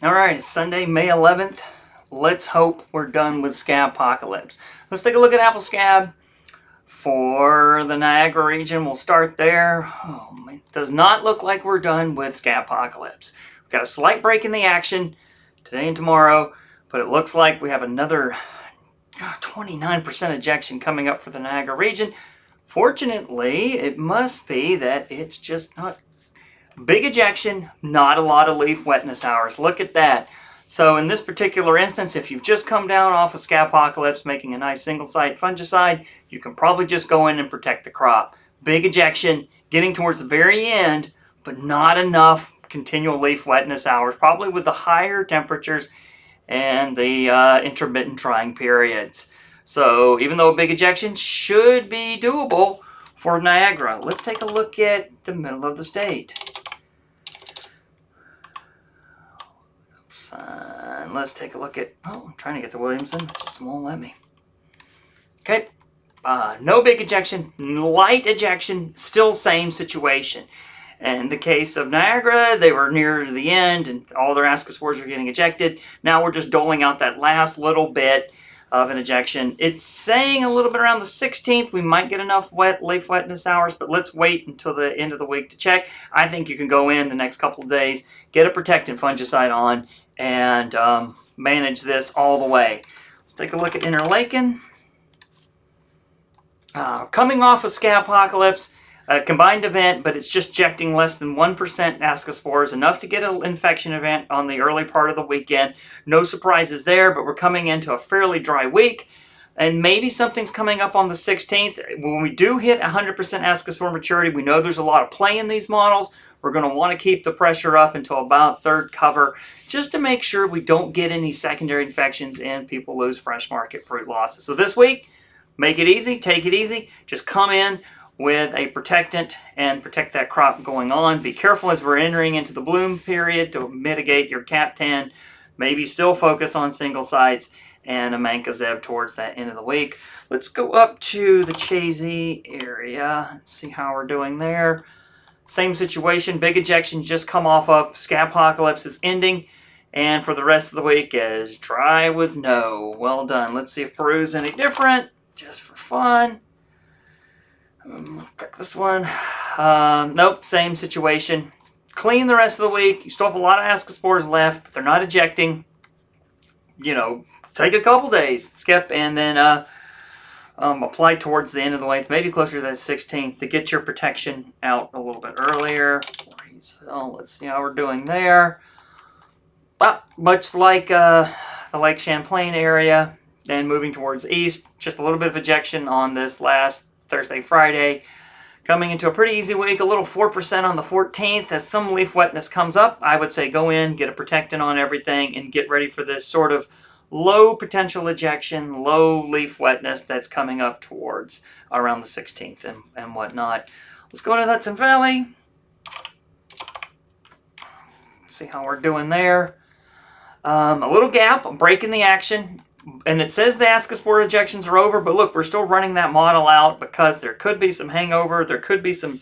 All right, it's Sunday, May 11th. Let's hope we're done with scab apocalypse. Let's take a look at apple scab for the Niagara region. We'll start there. Oh, it does not look like we're done with scab apocalypse. We've got a slight break in the action today and tomorrow, but it looks like we have another 29% ejection coming up for the Niagara region. Fortunately, it must be that it's just not big ejection, not a lot of leaf wetness hours. Look at that. So in this particular instance, if you've just come down off of Scapocalypse making a nice single site fungicide, you can probably just go in and protect the crop. Big ejection, getting towards the very end, but not enough continual leaf wetness hours, probably with the higher temperatures and the intermittent drying periods. So even though a big ejection should be doable for Niagara, let's take a look at the middle of the state. And let's take a look at, I'm trying to get to Williamson, it just won't let me. Okay, no big ejection, light ejection, still same situation. In the case of Niagara, they were near the end and all their ascospores are getting ejected. Now we're just doling out that last little bit of an ejection. It's saying a little bit around the 16th, we might get enough leaf wetness hours, but let's wait until the end of the week to check. I think you can go in the next couple of days, get a protectant fungicide on, and manage this all the way. Let's take a look at Interlaken. Coming off of Scapocalypse, a combined event, but it's just ejecting less than 1% ascospores, enough to get an infection event on the early part of the weekend. No surprises there, but we're coming into a fairly dry week, and maybe something's coming up on the 16th. When we do hit 100% ascospore maturity, we know there's a lot of play in these models. We're going to want to keep the pressure up until about third cover, just to make sure we don't get any secondary infections and people lose fresh market fruit losses. So this week, make it easy, take it easy, just come in with a protectant and protect that crop going on. Be careful as we're entering into the bloom period to mitigate your Cap-10. Maybe still focus on single sites and a Mancozeb towards that end of the week. Let's go up to the Chazy area and see how we're doing there. Same situation, big ejection just come off of. Scapocalypse is ending, and for the rest of the week is dry with no. Well done. Let's see if Peru's any different, just for fun. Pick this one. Nope, same situation. Clean the rest of the week. You still have a lot of ascospores left, but they're not ejecting. You know, take a couple days, skip, and then apply towards the end of the week, maybe closer to that 16th, to get your protection out a little bit earlier. So let's see how we're doing there. But much like the Lake Champlain area, and moving towards east, just a little bit of ejection on this last Thursday, Friday. Coming into a pretty easy week, a little 4% on the 14th. As some leaf wetness comes up, I would say go in, get a protectant on everything, and get ready for this sort of low potential ejection, low leaf wetness that's coming up towards around the 16th and whatnot. Let's go into Hudson Valley. See how we're doing there. A little gap, a break in the action. And it says the ascospore ejections are over, but look, we're still running that model out because there could be some hangover, there could be some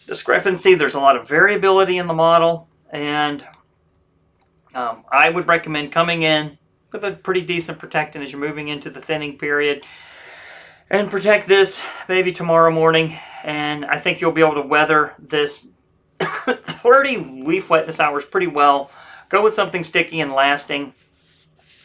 discrepancy, there's a lot of variability in the model, and I would recommend coming in with a pretty decent protectant as you're moving into the thinning period, and protect this maybe tomorrow morning, and I think you'll be able to weather this 30 leaf wetness hours pretty well. Go with something sticky and lasting.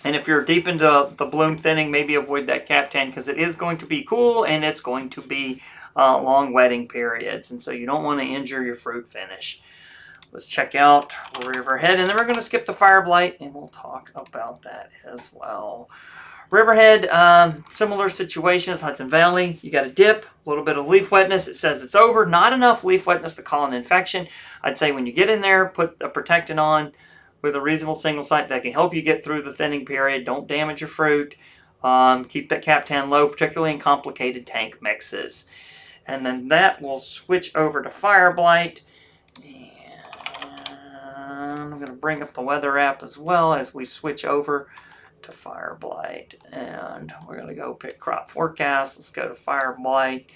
And if you're deep into the bloom thinning, maybe avoid that Cap-10 because it is going to be cool and it's going to be long wetting periods. And so you don't want to injure your fruit finish. Let's check out Riverhead. And then we're going to skip the fire blight and we'll talk about that as well. Riverhead, similar situation as Hudson Valley. You got a dip, a little bit of leaf wetness. It says it's over. Not enough leaf wetness to call an infection. I'd say when you get in there, put a protectant on with a reasonable single site that can help you get through the thinning period. Don't damage your fruit. Keep that Cap-10 low, particularly in complicated tank mixes. And then that will switch over to fire blight. And I'm going to bring up the weather app as well as we switch over to fire blight. And we're going to go pick crop forecast. Let's go to fire blight.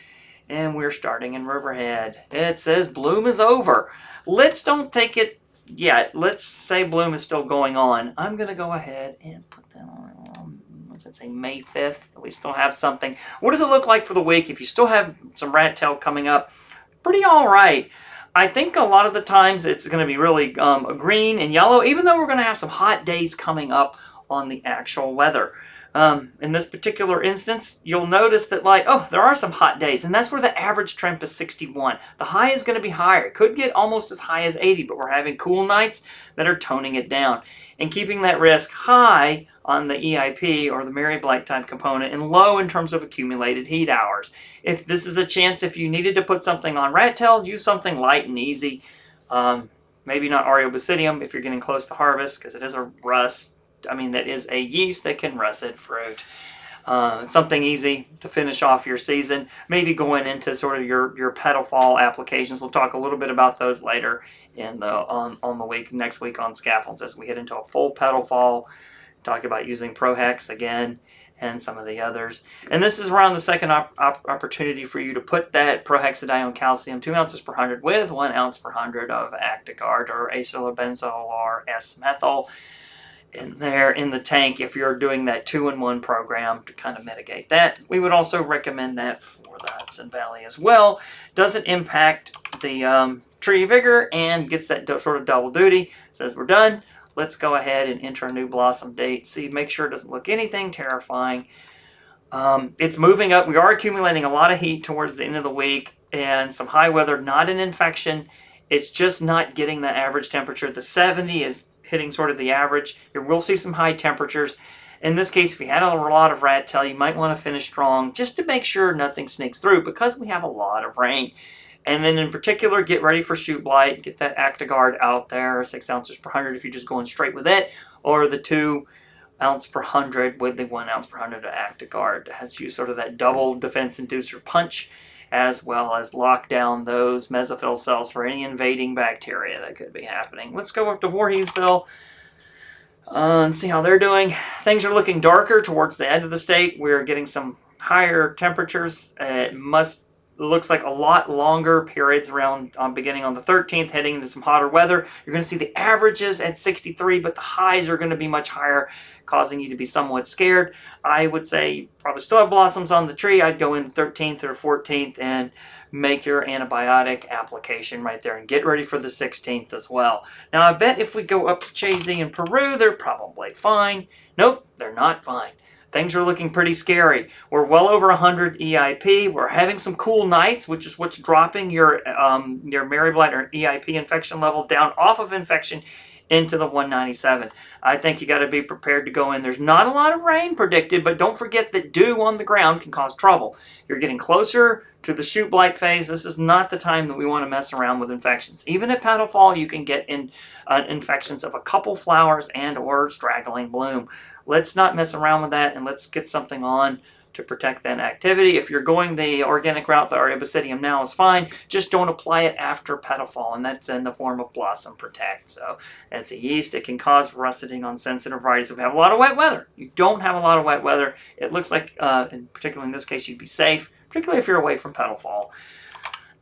And we're starting in Riverhead. It says bloom is over. Let's don't take it yet. Let's say bloom is still going on. I'm going to go ahead and put that on, what's that say, May 5th. We still have something. What does it look like for the week? If you still have some rat tail coming up, pretty all right. I think a lot of the times it's going to be really green and yellow, even though we're going to have some hot days coming up on the actual weather. In this particular instance, you'll notice that there are some hot days, and that's where the average temp is 61. The high is going to be higher. It could get almost as high as 80, but we're having cool nights that are toning it down and keeping that risk high on the EIP or the Mary Black type component and low in terms of accumulated heat hours. If this is a chance, if you needed to put something on rat tail, use something light and easy. Maybe not Aureobasidium if you're getting close to harvest, because it is a rust. That is a yeast that can russet fruit. Something easy to finish off your season. Maybe going into sort of your petal fall applications. We'll talk a little bit about those later in the on the week next week on scaffolds as we head into a full petal fall. Talk about using Prohex again and some of the others. And this is around the second opportunity for you to put that prohexadione calcium 2 ounces per 100 with 1 ounce per 100 of Actigard or acylbenzoyl or S-methyl in there in the tank if you're doing that 2-in-1 program to kind of mitigate that. We would also recommend that for the Hudson Valley as well. Doesn't impact the tree vigor and gets that sort of double duty. Says we're done. Let's go ahead and enter a new blossom date. See, make sure it doesn't look anything terrifying. It's moving up. We are accumulating a lot of heat towards the end of the week and some high weather, not an infection. It's just not getting the average temperature. The 70 is hitting sort of the average. You will see some high temperatures. In this case, if you had a lot of rat tail, you might want to finish strong just to make sure nothing sneaks through because we have a lot of rain. And then in particular, get ready for shoot blight. Get that Actigard out there, 6 ounces per 100 if you're just going straight with it, or the 2 ounce per 100 with the 1 ounce per 100 of Actigard. It has you sort of that double defense inducer punch, as well as lock down those mesophyll cells for any invading bacteria that could be happening. Let's go up to Voorheesville and see how they're doing. Things are looking darker towards the end of the state. We're getting some higher temperatures. It looks like a lot longer periods around beginning on the 13th, heading into some hotter weather. You're going to see the averages at 63, but the highs are going to be much higher, causing you to be somewhat scared. I would say you probably still have blossoms on the tree. I'd go in the 13th or 14th and make your antibiotic application right there and get ready for the 16th as well. Now, I bet if we go up to Chazy in Peru, they're probably fine. Nope, they're not fine. Things are looking pretty scary. We're well over 100 EIP. We're having some cool nights, which is what's dropping your Mary Blight or EIP infection level down off of infection into the 197. I think you got to be prepared to go in. There's not a lot of rain predicted, but don't forget that dew on the ground can cause trouble. You're getting closer to the shoot blight phase. This is not the time that we want to mess around with infections. Even at petal fall, you can get infections of a couple flowers and or straggling bloom. Let's not mess around with that, and let's get something on to protect that activity. If you're going the organic route, the Aureobasidium now is fine. Just don't apply it after petal fall, and that's in the form of Blossom Protect. So it's a yeast. It can cause russeting on sensitive varieties if we have a lot of wet weather. You don't have a lot of wet weather. It looks like, particularly in this case, you'd be safe, particularly if you're away from petal fall.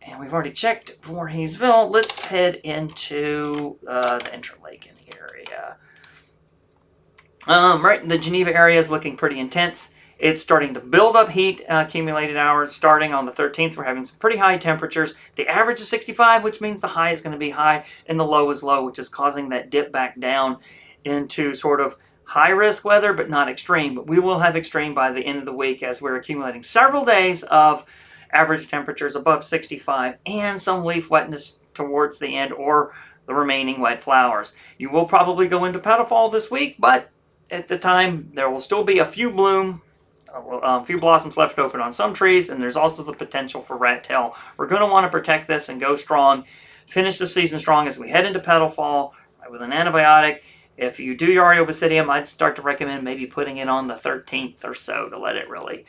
And we've already checked Voorheesville. Let's head into the Interlaken area. Right, the Geneva area is looking pretty intense. It's starting to build up heat, accumulated hours. Starting on the 13th, we're having some pretty high temperatures. The average is 65, which means the high is going to be high and the low is low, which is causing that dip back down into sort of high-risk weather, but not extreme. But we will have extreme by the end of the week as we're accumulating several days of average temperatures above 65 and some leaf wetness towards the end or the remaining wet flowers. You will probably go into petal fall this week, but at the time, there will still be a few blossoms left open on some trees, and there's also the potential for rat tail. We're going to want to protect this and go strong, finish the season strong as we head into petal fall with an antibiotic. If you do your Aureobasidium, I'd start to recommend maybe putting it on the 13th or so to let it really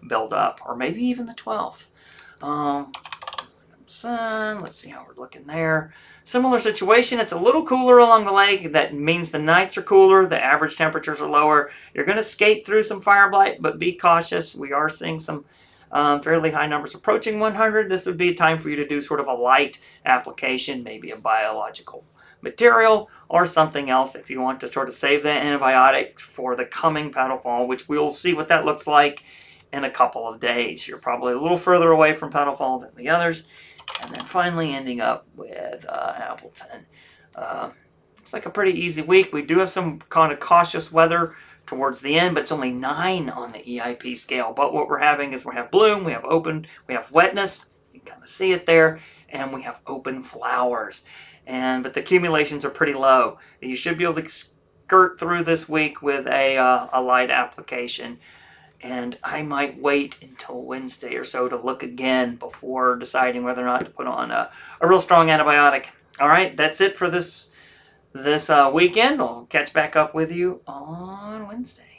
build up, or maybe even the 12th. Let's see how we're looking there. Similar situation. It's a little cooler along the lake. That means the nights are cooler. The average temperatures are lower. You're going to skate through some fire blight, but be cautious. We are seeing some fairly high numbers approaching 100. This would be a time for you to do sort of a light application, maybe a biological material or something else if you want to sort of save that antibiotic for the coming paddle fall, which we'll see what that looks like in a couple of days. You're probably a little further away from paddle fall than the others. And then finally ending up with Appleton. Looks like a pretty easy week. We do have some kind of cautious weather towards the end, but it's only 9 on the EIP scale. But what we're having is we have bloom, we have open, we have wetness. You can kind of see it there. And we have open flowers. But the accumulations are pretty low. You should be able to skirt through this week with a light application. And I might wait until Wednesday or so to look again before deciding whether or not to put on a real strong antibiotic. All right, that's it for this weekend. I'll catch back up with you on Wednesday.